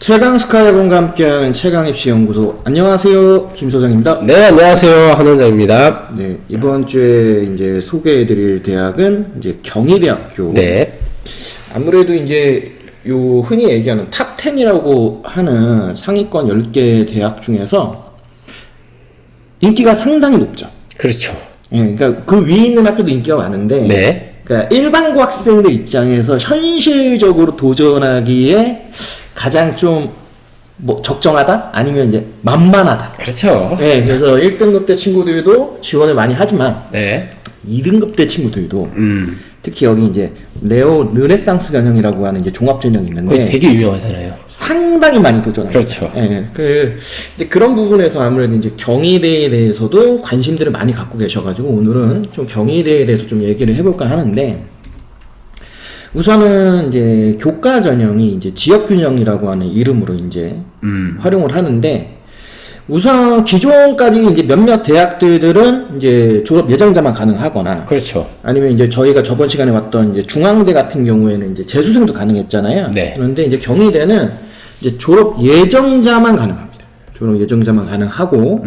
최강스카이본과 함께하는 최강입시연구소. 안녕하세요, 김 소장입니다. 네, 안녕하세요, 한원장입니다. 네, 이번 주에 이제 소개해드릴 대학은 이제 경희대학교. 네. 아무래도 이제 요 흔히 얘기하는 탑 10이라고 하는 상위권 10개 대학 중에서 인기가 상당히 높죠. 그렇죠. 예, 그러니까 그 위에 있는 학교도 인기가 많은데, 네. 그러니까 일반고 학생들 입장에서 현실적으로 도전하기에 가장 좀 뭐 적정하다? 아니면 이제 만만하다. 그렇죠. 네, 그래서 1등급 대 친구들도 지원을 많이 하지만 네. 2등급 대 친구들도 특히 여기 이제 르네상스 전형이라고 하는 이제 종합 전형이 거기 있는데 되게 유명하잖아요. 상당히 많이 도전합니다. 그렇죠. 예, 이제 그런 부분에서 아무래도 이제 경희대에 대해서도 관심들을 많이 갖고 계셔가지고 오늘은 좀 경희대에 대해서 좀 얘기를 해볼까 하는데, 우선은 이제 교과 전형이 이제 지역균형이라고 하는 이름으로 이제 활용을 하는데, 우선 기존까지 이제 몇몇 대학들은 이제 졸업 예정자만 가능하거나, 그렇죠. 아니면 이제 저희가 저번 시간에 봤던 이제 중앙대 같은 경우에는 이제 재수생도 가능했잖아요. 네. 그런데 이제 경희대는 이제 졸업 예정자만 가능합니다. 졸업 예정자만 가능하고,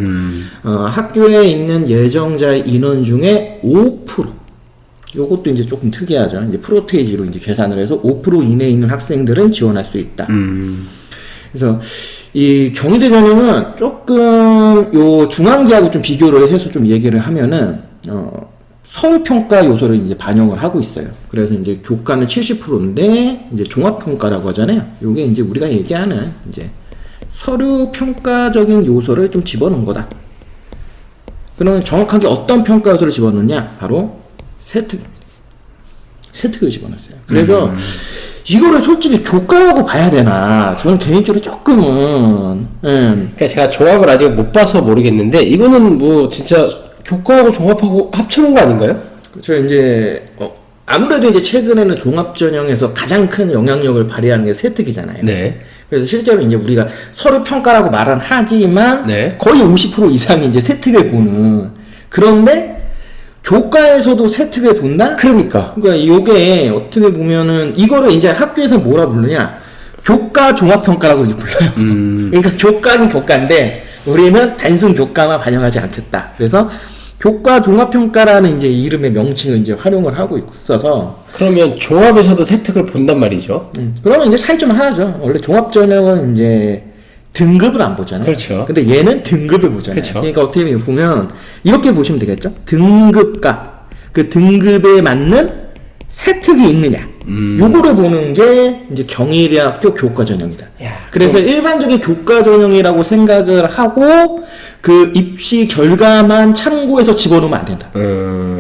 학교에 있는 예정자 인원 중에 5%. 요것도 이제 조금 특이하죠. 이제 프로테이지로 이제 계산을 해서 5% 이내에 있는 학생들은 지원할 수 있다. 그래서 이 경희대 전형은 조금 요 중앙대하고 좀 비교를 해서 좀 얘기를 하면은 서울 평가 요소를 이제 반영을 하고 있어요. 그래서 이제 교과는 70%인데 이제 종합 평가라고 하잖아요. 요게 이제 우리가 얘기하는 이제 서류 평가적인 요소를 좀 집어넣은 거다. 그러면 정확하게 어떤 평가 요소를 집어넣느냐? 바로 세특을 집어넣었어요. 그래서 이거를 솔직히 교과라고 봐야 되나? 저는 개인적으로 조금은. 그러니까 제가 종합을 아직 못 봐서 모르겠는데 이거는 뭐 진짜 교과하고 종합하고 합쳐놓은 거 아닌가요? 그렇죠. 이제 아무래도 이제 최근에는 종합 전형에서 가장 큰 영향력을 발휘하는 게 세특이잖아요. 네. 그래서 실제로 이제 우리가 서류 평가라고 말은 하지만 네. 거의 50% 이상이 이제 세특을 보는. 그런데 교과에서도 세특을 본다? 그러니까 요게 어떻게 보면은 이거를 이제 학교에서 뭐라 부르냐? 교과 종합평가라고 이제 불러요. 그러니까 교과는 교과인데 우리는 단순 교과만 반영하지 않겠다. 그래서 교과 종합평가라는 이제 이름의 명칭을 이제 활용을 하고 있어서, 그러면 종합에서도 세특을 본단 말이죠. 그러면 이제 차이점 하나죠. 원래 종합전형은 이제 등급을 안 보잖아요. 그렇죠. 근데 얘는 등급을 보잖아요. 그렇죠. 그러니까 어떻게 보면 이렇게 보시면 되겠죠. 등급과 그 등급에 맞는 세특이 있느냐. 요거를 보는 게 이제 경희대학교 교과 전형이다. 야, 그래서 일반적인 교과 전형이라고 생각을 하고 그 입시 결과만 참고해서 집어넣으면 안 된다.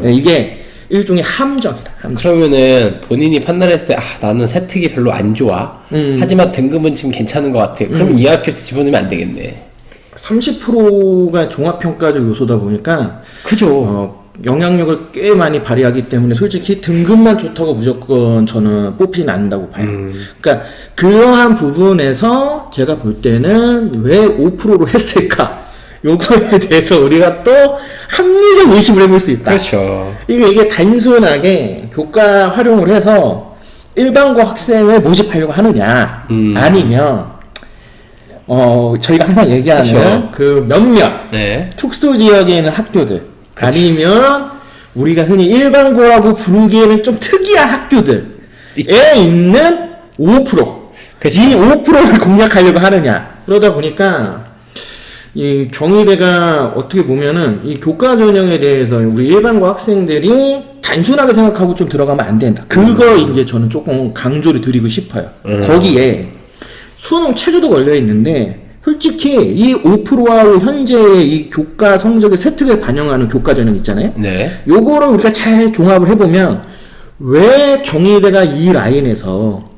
네, 이게 일종의 함정이다. 함정. 그러면은 본인이 판단했을 때, 아, 나는 세특이 별로 안 좋아. 하지만 등급은 지금 괜찮은 것 같아. 그럼 이 학교 집어넣으면 안 되겠네. 30%가 종합평가적 요소다 보니까 그죠. 영향력을 꽤 많이 발휘하기 때문에 솔직히 등급만 좋다고 무조건 저는 뽑히진 않는다고 봐요. 그러니까 그러한 부분에서 제가 볼 때는 왜 5%로 했을까? 요거에 대해서 우리가 또 합리적 의심을 해볼 수 있다. 그렇죠. 이게 단순하게 교과 활용을 해서 일반고 학생을 모집하려고 하느냐, 아니면 저희가 항상 얘기하는 그렇죠. 그 몇몇 네. 특수 지역에 있는 학교들, 그렇죠. 아니면 우리가 흔히 일반고라고 부르기에는 좀 특이한 학교들에 있는 5%, 그렇죠. 이 5%를 공략하려고 하느냐. 그러다 보니까 이 경희대가 어떻게 보면은 이 교과 전형에 대해서 우리 일반고 학생들이 단순하게 생각하고 좀 들어가면 안 된다. 그거 이제 저는 조금 강조를 드리고 싶어요. 거기에 수능 체제도 걸려 있는데 솔직히 이 5%하고 현재의 이 교과 성적의 세특을 반영하는 교과 전형 있잖아요. 네. 요거를 우리가 잘 종합을 해보면 왜 경희대가 이 라인에서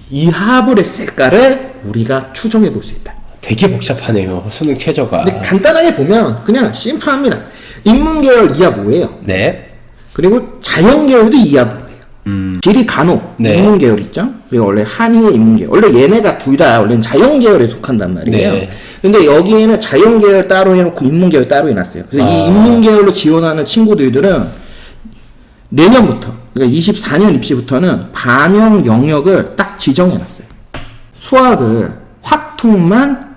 이 합을 했을까를 우리가 추정해 볼 수 있다. 되게 복잡하네요. 수능 최저가. 근데 간단하게 보면 그냥 심플합니다. 인문계열 이하 뭐예요? 네. 그리고 자연계열도 이하 뭐예요? 지리 간호 네. 인문계열 있죠? 그리고 원래 한의의 인문계열. 원래 얘네가 둘 다 원래는 자연계열에 속한단 말이에요. 네. 근데 여기에는 자연계열 따로 해놓고 인문계열 따로 해놨어요. 그래서 이 인문계열로 지원하는 친구들은 내년부터, 그러니까 24년 입시부터는 반영 영역을 딱 지정해놨어요. 수학을 학통만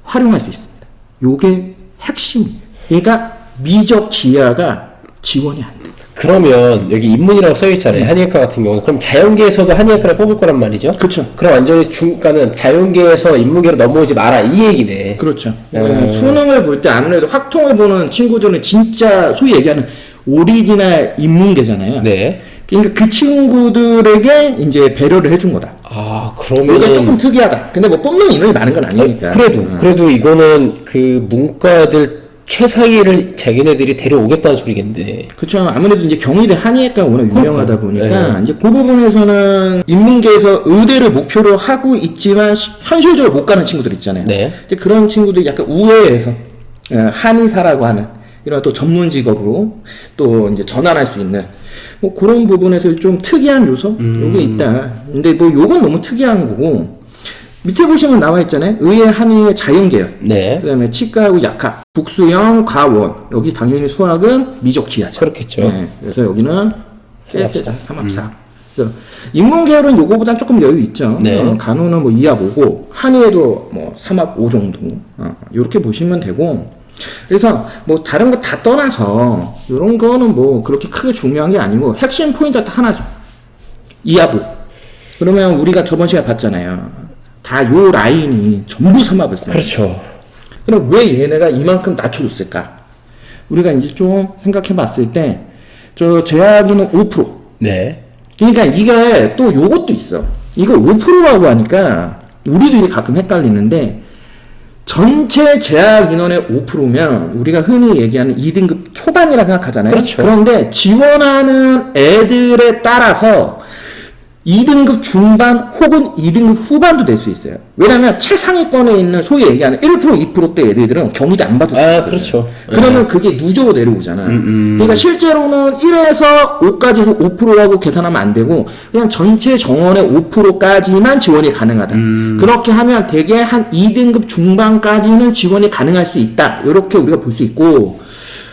활용할 수 있습니다. 요게 핵심이에요. 그러니까 미적 기하가 지원이 안 돼. 그러면 여기 인문이라고 써있잖아요. 한의학과 같은 경우는. 그럼 자연계에서도 한의학과를 뽑을 거란 말이죠? 그렇죠. 그럼 완전히 중과는 자연계에서 인문계로 넘어오지 마라 이 얘기네. 그렇죠. 수능을 볼 때 아무래도 학통을 보는 친구들은 진짜 소위 얘기하는 오리지널 인문계잖아요. 네. 그러니까 그 친구들에게 이제 배려를 해준 거다. 아, 이게 그러면은. 조금 특이하다. 근데 뭐 뽑는 인원이 많은 건 아니니까. 그래도 이거는 그 문과들 최상위를 자기네들이 데려오겠다는 소리겠는데. 그렇죠. 아무래도 이제 경희대 한의학과가 워낙 유명하다 보니까 네. 이제 그 부분에서는 인문계에서 의대를 목표로 하고 있지만 현실적으로 못 가는 친구들 있잖아요. 네. 이제 그런 친구들이 약간 우회해서 한의사라고 하는 이런 또 전문 직업으로 또 이제 전환할 수 있는 뭐 그런 부분에서 좀 특이한 요소 요게 있다. 근데 뭐 요건 너무 특이한 거고 밑에 보시면 나와 있잖아요. 의의 한의의 자연계열. 네. 그다음에 치과하고 약학, 국수형, 과원. 여기 당연히 수학은 미적 기하죠. 그렇겠죠. 네, 그래서 여기는 삼합사. 삼합사. 그래서 인문계열은 요거보다 조금 여유 있죠. 네. 간호는 뭐 2합 5고 한의에도 뭐 3합 5 정도. 이렇게 보시면 되고. 그래서 뭐 다른 거 다 떠나서 이런 거는 뭐 그렇게 크게 중요한 게 아니고 핵심 포인트가 딱 하나죠. 2합 5. 그러면 우리가 저번 시간에 봤잖아요. 다 요 라인이 전부 삼합을 써요. 그렇죠. 그럼 왜 얘네가 이만큼 낮춰줬을까? 우리가 이제 좀 생각해 봤을 때, 저 제약이는 5%. 네. 그러니까 이게 또 요것도 있어. 이거 5%라고 하니까, 우리들이 가끔 헷갈리는데, 전체 제약 인원의 5%면, 우리가 흔히 얘기하는 2등급 초반이라 생각하잖아요. 그렇죠. 그런데 지원하는 애들에 따라서, 2등급 중반 혹은 2등급 후반도 될 수 있어요. 왜냐면 최상위권에 있는 소위 얘기하는 1%, 2%대 애들은 경희대 안 받을 수 있어요. 그렇죠. 그러면 그게 누적으로 내려오잖아. 그러니까 실제로는 1에서 5까지도 5%라고 계산하면 안 되고 그냥 전체 정원의 5%까지만 지원이 가능하다. 그렇게 하면 대개 한 2등급 중반까지는 지원이 가능할 수 있다. 이렇게 우리가 볼 수 있고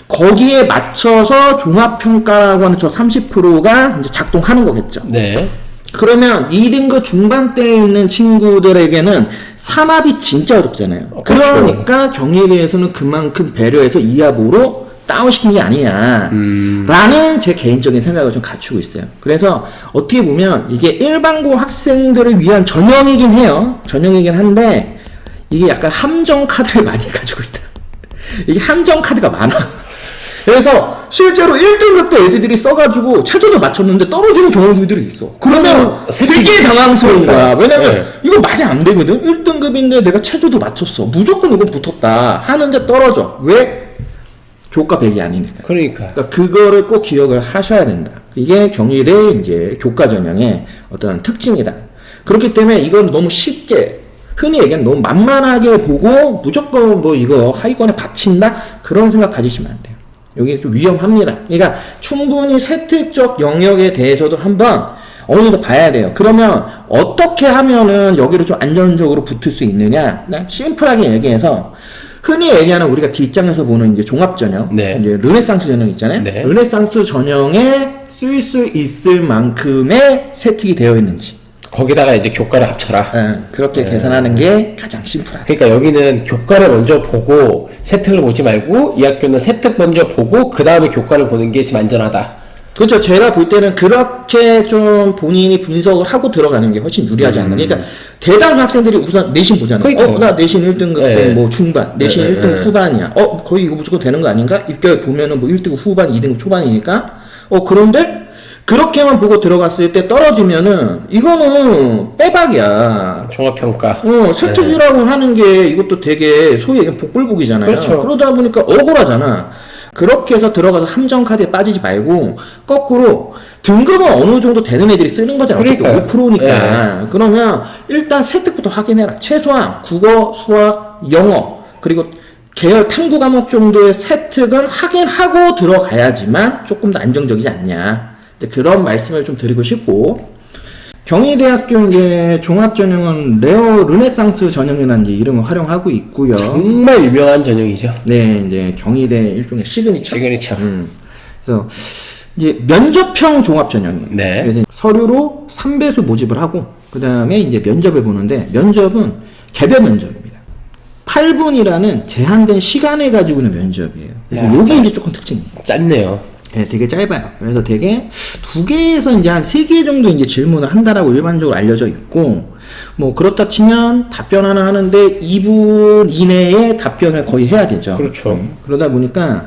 거기에 맞춰서 종합평가라고 하는 저 30%가 이제 작동하는 거겠죠. 네. 그러면 2등급 중반대에 있는 친구들에게는 삼합이 진짜 어렵잖아요. 그렇죠. 그러니까 경희대에서는 그만큼 배려해서 2합으로 다운시킨 게 아니냐 라는 제 개인적인 생각을 좀 갖추고 있어요. 그래서 어떻게 보면 이게 일반고 학생들을 위한 전형이긴 해요. 전형이긴 한데 이게 약간 함정 카드를 많이 가지고 있다. 이게 함정 카드가 많아. 그래서 실제로 1등급 때 애들이 써가지고 최저도 맞췄는데 떨어지는 경우들이 있어. 그러면 되게 당황스러운 거야. 왜냐면 네. 이거 말이 안 되거든. 1등급인데 내가 최저도 맞췄어. 무조건 이건 붙었다. 하는데 떨어져. 왜? 교과 100이 아니니까. 그러니까. 그거를 꼭 기억을 하셔야 된다. 이게 경희대 이제 교과 전형의 어떤 특징이다. 그렇기 때문에 이건 너무 쉽게 흔히 얘기하는 너무 만만하게 보고 무조건 뭐 이거 하위권에 받친다? 그런 생각 가지시면 안 돼요. 여기 좀 위험합니다. 그러니까 충분히 세특적 영역에 대해서도 한번 어느 정도 봐야 돼요. 그러면 어떻게 하면은 여기로 좀 안전적으로 붙을 수 있느냐? 그냥 심플하게 얘기해서 흔히 얘기하는 우리가 뒷장에서 보는 이제 종합 전형, 네. 이제 르네상스 전형 있잖아요. 네. 르네상스 전형에 쓸 수 있을 만큼의 세특이 되어 있는지. 거기다가 이제 교과를 합쳐라. 그렇게 계산하는 게 가장 심플하다. 그러니까 여기는 교과를 먼저 보고 세특을 보지 말고 이 학교는 세특 먼저 보고 그 다음에 교과를 보는 게 지금 안전하다. 그렇죠. 제가 볼 때는 그렇게 좀 본인이 분석을 하고 들어가는 게 훨씬 유리하지 않나. 그러니까 대다수 학생들이 우선 내신 보잖아요. 그러니까. 나 내신 1등급 네. 때 뭐 중반, 내신 네, 1등급 네. 후반이야. 거의 이거 무조건 되는 거 아닌가? 입결 보면은 뭐 1등급 후반, 2등급 초반이니까. 그런데 그렇게만 보고 들어갔을 때 떨어지면은 이거는 빼박이야. 종합평가. 세특이라고 하는 게 이것도 되게 소위 얘기하면 복불복이잖아요. 그렇죠. 그러다 보니까 억울하잖아. 그렇게 해서 들어가서 함정 카드에 빠지지 말고 거꾸로 등급은 어느 정도 되는 애들이 쓰는 거잖아. 그러니까요. 5%니까. 그러면 일단 세특부터 확인해라. 최소한 국어, 수학, 영어 그리고 계열 탐구 과목 정도의 세특은 확인하고 들어가야지만 조금 더 안정적이지 않냐. 그런 말씀을 좀 드리고 싶고 경희대학교 이제 종합전형은 레어 르네상스 전형이라는 이제 이름을 활용하고 있고요. 정말 유명한 전형이죠. 네, 이제 경희대 일종의 시그니처. 시그니처. 그래서 이제 면접형 종합전형이에요. 네. 그래서 서류로 3배수 모집을 하고 그 다음에 이제 면접을 보는데 면접은 개별 면접입니다. 8분이라는 제한된 시간을 가지고 있는 면접이에요. 이게 이제 조금 특징입니다. 짧네요. 네, 되게 짧아요. 그래서 되게 2개에서 이제 한 3개 정도 이제 질문을 한다라고 일반적으로 알려져 있고, 뭐, 그렇다 치면 답변 하나 하는데 2분 이내에 답변을 거의 해야 되죠. 그렇죠. 그러다 보니까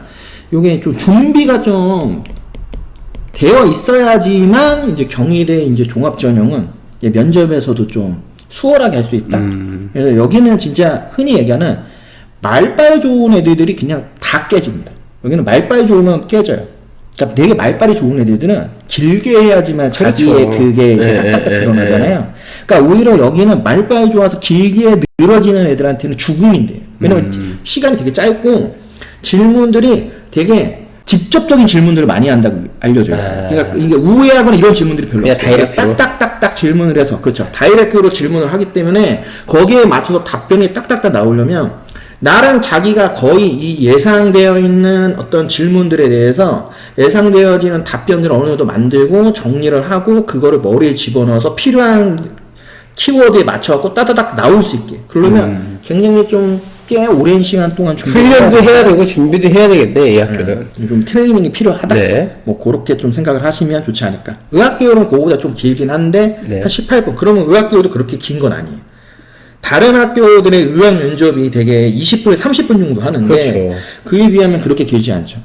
요게 좀 준비가 좀 되어 있어야지만 이제 경희대 이제 종합전형은 이제 면접에서도 좀 수월하게 할 수 있다. 그래서 여기는 진짜 흔히 얘기하는 말빨 좋은 애들이 그냥 다 깨집니다. 여기는 말빨 좋으면 깨져요. 그러니까 되게 말빨이 좋은 애들은 길게 해야지만 자기의 그렇죠. 그게 딱딱딱 드러나잖아요. 그러니까 오히려 여기는 말빨이 좋아서 길게 늘어지는 애들한테는 죽음인데요. 왜냐면 시간이 되게 짧고 질문들이 되게 직접적인 질문들을 많이 한다고 알려져 있어요. 그러니까 이게 우회하거나 이런 질문들이 별로 그냥 없어요. 다이렉트로. 딱딱딱딱 질문을 해서, 그렇죠. 다이렉트로 질문을 하기 때문에 거기에 맞춰서 답변이 딱딱딱 나오려면 나랑 자기가 거의 이 예상되어 있는 어떤 질문들에 대해서 예상되어지는 답변들을 어느 정도 만들고 정리를 하고 그거를 머리에 집어넣어서 필요한 키워드에 맞춰갖고 따다닥 나올 수 있게. 그러면 굉장히 좀 꽤 오랜 시간 동안 훈련도 해야 되고 준비도 해야 되겠네, 이 학교는. 좀 트레이닝이 필요하다. 네. 뭐 그렇게 좀 생각을 하시면 좋지 않을까. 의학교육은 그거보다 좀 길긴 한데 네. 한 18분. 그러면 의학교육도 그렇게 긴 건 아니에요. 다른 학교들의 의학 면접이 되게 20분에 30분 정도 하는데 그렇죠. 그에 비하면 그렇게 길지 않죠.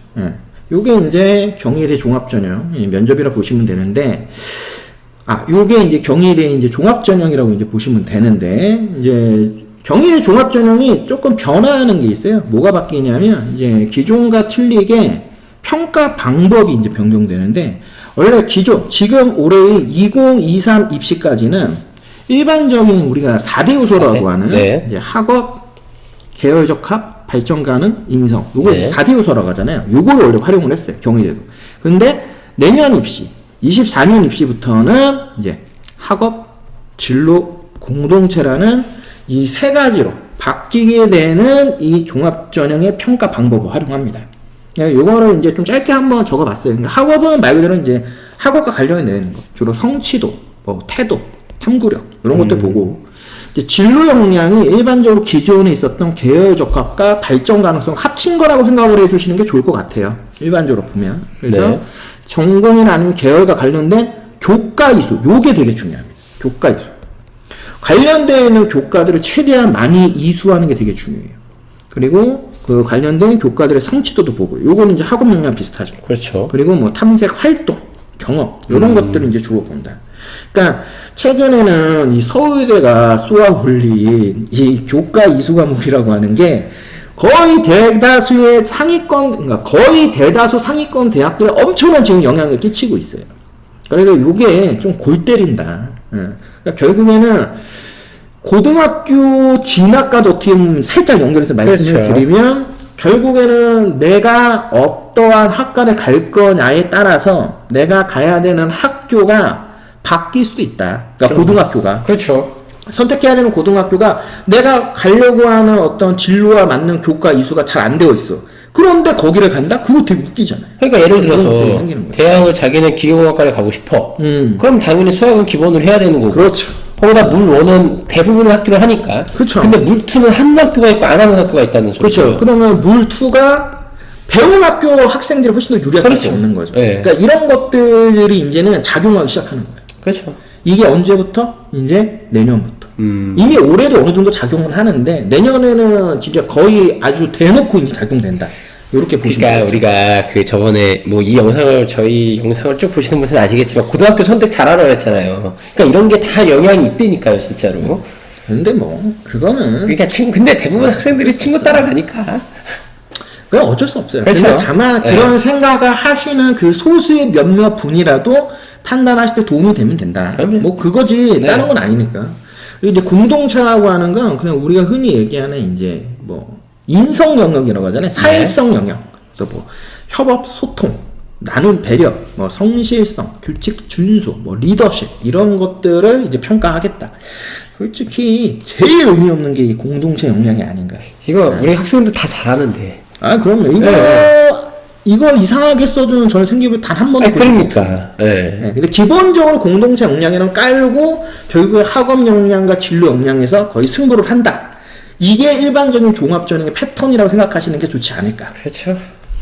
요게 이제 경희대 종합전형 면접이라 보시면 되는데, 요게 이제 경희대 이제 종합전형이라고 이제 보시면 되는데, 이제 경희대 종합전형이 조금 변화하는 게 있어요. 뭐가 바뀌냐면 이제 기존과 틀리게 평가 방법이 이제 변경되는데, 원래 지금 올해의 2023 입시까지는 일반적인 우리가 4대 요소라고 하는 네. 이제 학업, 계열적 합, 발전 가능, 인성. 요거 네. 4대 요소라고 하잖아요. 요거를 원래 활용을 했어요. 경희대도. 근데 내년 입시, 24년 입시부터는 이제 학업, 진로, 공동체라는 이 3가지로 바뀌게 되는 이 종합전형의 평가 방법을 활용합니다. 요거를 이제 좀 짧게 한번 적어봤어요. 그러니까 학업은 말 그대로 이제 학업과 관련이 되는 거. 주로 성취도, 뭐 태도, 탐구력 이런 것들 보고, 이제 진로 역량이 일반적으로 기존에 있었던 계열 적합과 발전 가능성 합친 거라고 생각을 해주시는 게 좋을 것 같아요. 일반적으로 보면. 그래서 네. 전공이나 아니면 계열과 관련된 교과 이수, 요게 되게 중요합니다. 교과 이수. 관련되어 있는 교과들을 최대한 많이 이수하는 게 되게 중요해요. 그리고 그 관련된 교과들의 성취도도 보고, 요거는 이제 학업 역량 비슷하죠. 그렇죠. 그리고 뭐 탐색 활동, 경험 이런 것들을 이제 주로 본다. 그러니까 최근에는 이 서울대가 쏘아 올린 이 교과 이수 과목이라고 하는 게 거의 대다수의 그러니까 거의 대다수 상위권 대학들에 엄청난 지금 영향을 끼치고 있어요. 그래서 이게 좀 골 때린다. 그러니까 결국에는 고등학교 진학과도 어떻게 보면 살짝 연결해서 말씀을 그렇죠. 드리면, 결국에는 내가 어떠한 학과를 갈 거냐에 따라서 내가 가야 되는 학교가 바뀔 수도 있다. 그러니까 고등학교가. 그렇죠. 선택해야 되는 고등학교가 내가 가려고 하는 어떤 진로와 맞는 교과 이수가 잘 안 되어 있어. 그런데 거기를 간다? 그거 되게 웃기잖아요. 그러니까 예를 그런 것들이 들어서 생기는 거예요. 대학을 자기는 기계공학과를 가고 싶어. 그럼 당연히 수학은 기본으로 해야 되는 거고. 그렇죠. 거기다 물1은 대부분의 학교를 하니까. 그쵸. 근데 물2는 하는 학교가 있고 안 하는 학교가 있다는 소리죠. 그렇죠. 그러면 물2가 배운 학교 학생들이 훨씬 더 유리할 그렇죠. 수밖에 없는 거죠. 네. 그러니까 이런 것들이 이제는 작용하기 시작하는 거예요. 그렇죠. 이게 언제부터? 이제 내년부터. 이미 올해도 어느 정도 작용을 하는데 내년에는 진짜 거의 아주 대놓고 이제 작용된다. 이렇게 보시면 그러니까 되죠. 우리가 그 저번에 뭐 이 영상을 저희 영상을 쭉 보시는 분은 아시겠지만 고등학교 선택 잘하라 그랬잖아요. 그러니까 이런 게 다 영향이 있다니까요, 진짜로. 근데 뭐 그거는 그러니까 근데 대부분 학생들이 친구 따라가니까. 그건 어쩔 수 없어요. 그렇죠. 근데 다만 네. 그런 생각을 하시는 그 소수의 몇몇 분이라도 판단하실 때 도움이 되면 된다. 그럼요. 뭐 그거지 네. 다른 건 아니니까. 그리고 이제 공동체라고 하는 건 그냥 우리가 흔히 얘기하는 이제 뭐 인성 영역이라고 하잖아요. 사회성 영역, 또 뭐 협업, 소통, 나눔, 배려, 뭐 성실성, 규칙, 준수, 뭐 리더십 이런 것들을 이제 평가하겠다. 솔직히 제일 의미 없는 게 이 공동체 역량이 아닌가. 이거 우리 학생들 다 잘하는데. 그럼요. 이걸 이상하게 써주는 저는 생기부 단 한 번도 본 적이 없어요. 그러니까. 예. 네, 근데 기본적으로 공동체 역량이랑 깔고 결국에 학업 역량과 진로 역량에서 거의 승부를 한다. 이게 일반적인 종합전형의 패턴이라고 생각하시는 게 좋지 않을까. 그렇죠.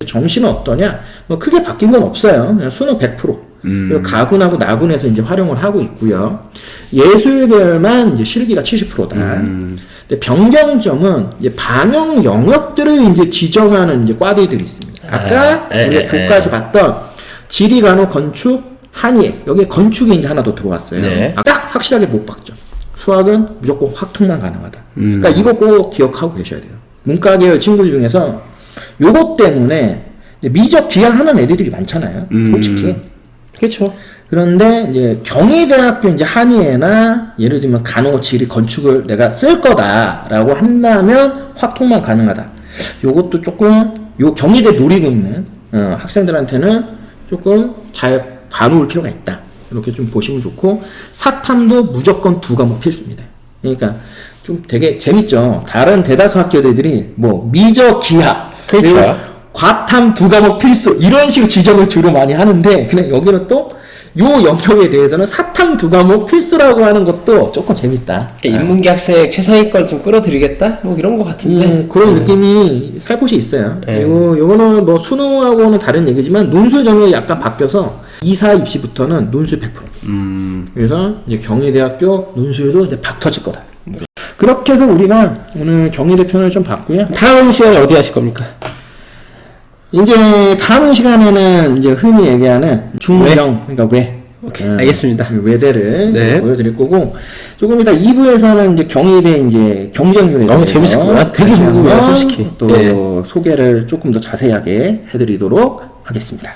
정시는 어떠냐? 뭐 크게 바뀐 건 없어요. 그냥 수능 100%. 그리고 가군하고 나군에서 이제 활용을 하고 있고요. 예술 계열만 이제 실기가 70%다. 근데 변경점은 이제 반영 영역들을 이제 지정하는 이제 과들이 있습니다. 아까 우리가 교과에서 봤던 지리, 간호, 건축, 한예 여기에 건축이 이제 하나 더 들어왔어요. 네. 딱 확실하게 못 박죠. 수학은 무조건 확통만 가능하다. 그러니까 이거 꼭 기억하고 계셔야 돼요. 문과 계열 친구들 중에서 요것 때문에 이제 미적 기하하는 애들이 많잖아요. 솔직히. 그렇죠. 그런데 이제 경희대학교 이제 한의회나 예를 들면 간호, 지리, 건축을 내가 쓸 거다라고 한다면 확통만 가능하다. 요것도 조금 요 경희대 노리고 있는 학생들한테는 조금 잘 봐놓을 필요가 있다. 이렇게 좀 보시면 좋고 사탐도 무조건 2과목 필수입니다. 그러니까 좀 되게 재밌죠. 다른 대다수 학교들이 뭐 미적 기하 그러니까. 과탐 2과목 필수 이런 식으로 지적을 주로 많이 하는데 그냥 여기는 또 요 영역에 대해서는 사탐 2과목 필수라고 하는 것도 조금 재밌다. 그러니까 인문계 학생 최상위권 좀 끌어들이겠다? 뭐 이런 것 같은데. 그런 느낌이 살포시 있어요. 그리고 요거는 뭐 수능하고는 다른 얘기지만 논술 전형이 약간 바뀌어서 2사 입시부터는 논술 100%. 그래서 이제 경희대학교 논술도 이제 박 터질 거다. 그렇게 해서 우리가 오늘 경희대 편을 좀 봤고요. 다음 시간에 어디 하실 겁니까? 이제 다음 시간에는 이제 흔히 얘기하는 중경, 그러니까 외. 오케이, 알겠습니다. 외대를 네. 보여드릴 거고, 조금 이따 2부에서는 이제 경희대 이제 경쟁률에 대해서 재밌을 것 같아. 되게 궁금해요, 솔직히. 또 소개를 조금 더 자세하게 해드리도록 하겠습니다.